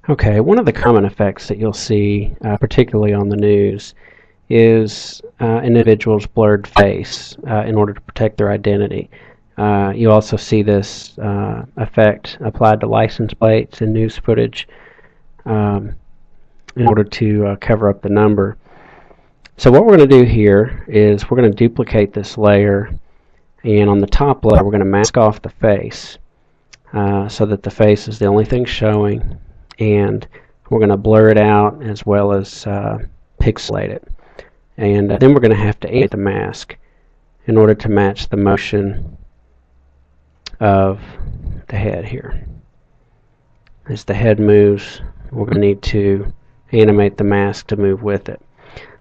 Okay, one of the common effects that you'll see, particularly on the news, is an individual's blurred face in order to protect their identity. You also see this effect applied to license plates and news footage in order to cover up the number. So what we're going to do here is we're going to duplicate this layer, and on the top layer we're going to mask off the face so that the face is the only thing showing, and we're going to blur it out as well as pixelate it. And then we're going to have to animate the mask in order to match the motion of the head here. As the head moves, we're going to need to animate the mask to move with it.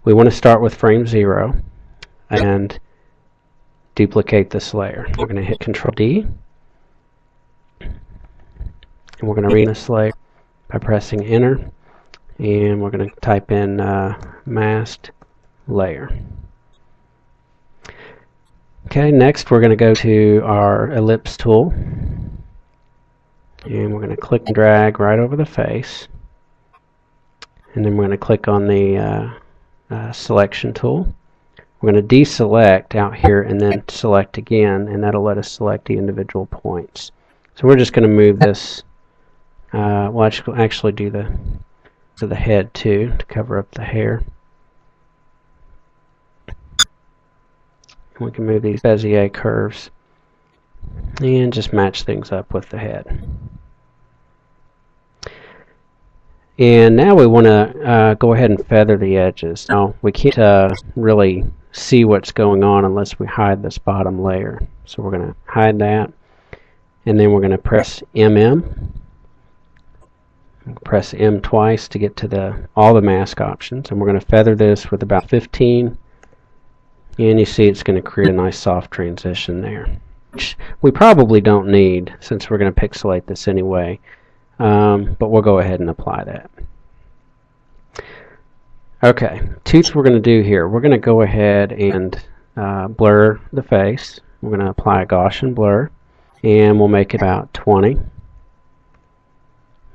We want to start with frame 0 and duplicate this layer. We're going to hit Control D, and we're going to rename this layer by pressing Enter, and we're going to type in masked layer. Okay, next we're going to go to our ellipse tool, and we're going to click and drag right over the face, and then we're going to click on the selection tool. We're going to deselect out here and then select again, and that'll let us select the individual points. So we're just going to move this, we'll actually do the head too to cover up the hair. We can move these Bezier curves and just match things up with the head. And now we want to go ahead and feather the edges. Now we can't really see what's going on unless we hide this bottom layer. So we're going to hide that, and then we're going to press MM. Press M twice to get to all the mask options, and we're going to feather this with about 15. And you see it's going to create a nice soft transition there, which we probably don't need since we're going to pixelate this anyway, but we'll go ahead and apply that. Okay, two we're going to do here. We're going to go ahead and blur the face. We're going to apply a Gaussian blur, and we'll make it about 20.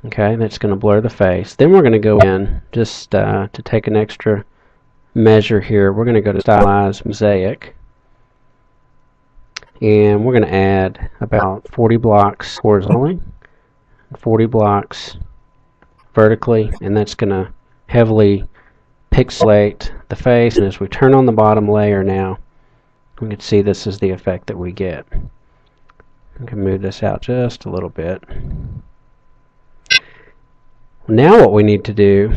Okay, that's going to blur the face. Then we're going to go in just to take an extra measure here. We're going to go to Stylize Mosaic, and we're going to add about 40 blocks horizontally, 40 blocks vertically, and that's going to heavily pixelate the face. And as we turn on the bottom layer now, we can see this is the effect that we get. We can move this out just a little bit. Now what we need to do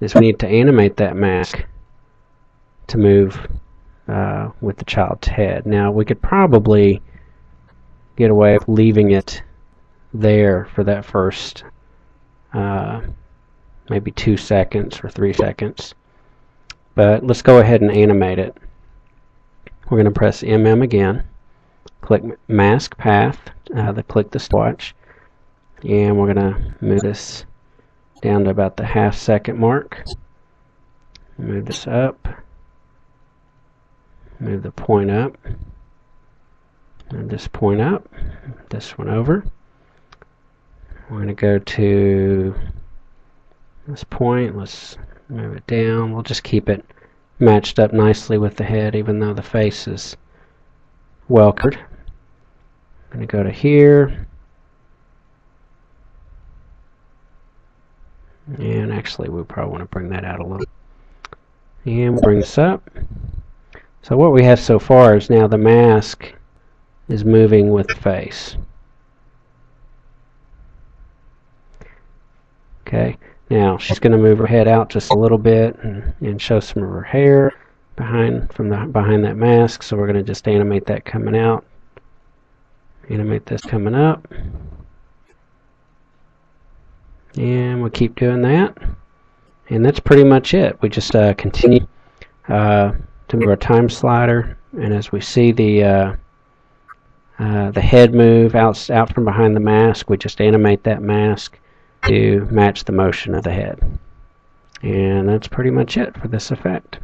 is we need to animate that mask to move with the child's head. Now we could probably get away with leaving it there for that first maybe 2 seconds or 3 seconds, but let's go ahead and animate it. We're going to press MM again, click Mask Path, click the stopwatch, and we're going to move this down to about the half-second mark. Move this up. Move the point up. Move this point up. This one over. We're going to go to this point. Let's move it down. We'll just keep it matched up nicely with the head, even though the face is well covered. I'm going to go to here. And actually, we probably want to bring that out a little. And we'll bring this up. So what we have so far is now the mask is moving with the face. Okay, now she's going to move her head out just a little bit and show some of her hair behind that mask. So we're going to just animate that coming out. Animate this coming up. And we'll keep doing that. And that's pretty much it. We just continue to move our time slider, and as we see the head move out from behind the mask, we just animate that mask to match the motion of the head. And that's pretty much it for this effect.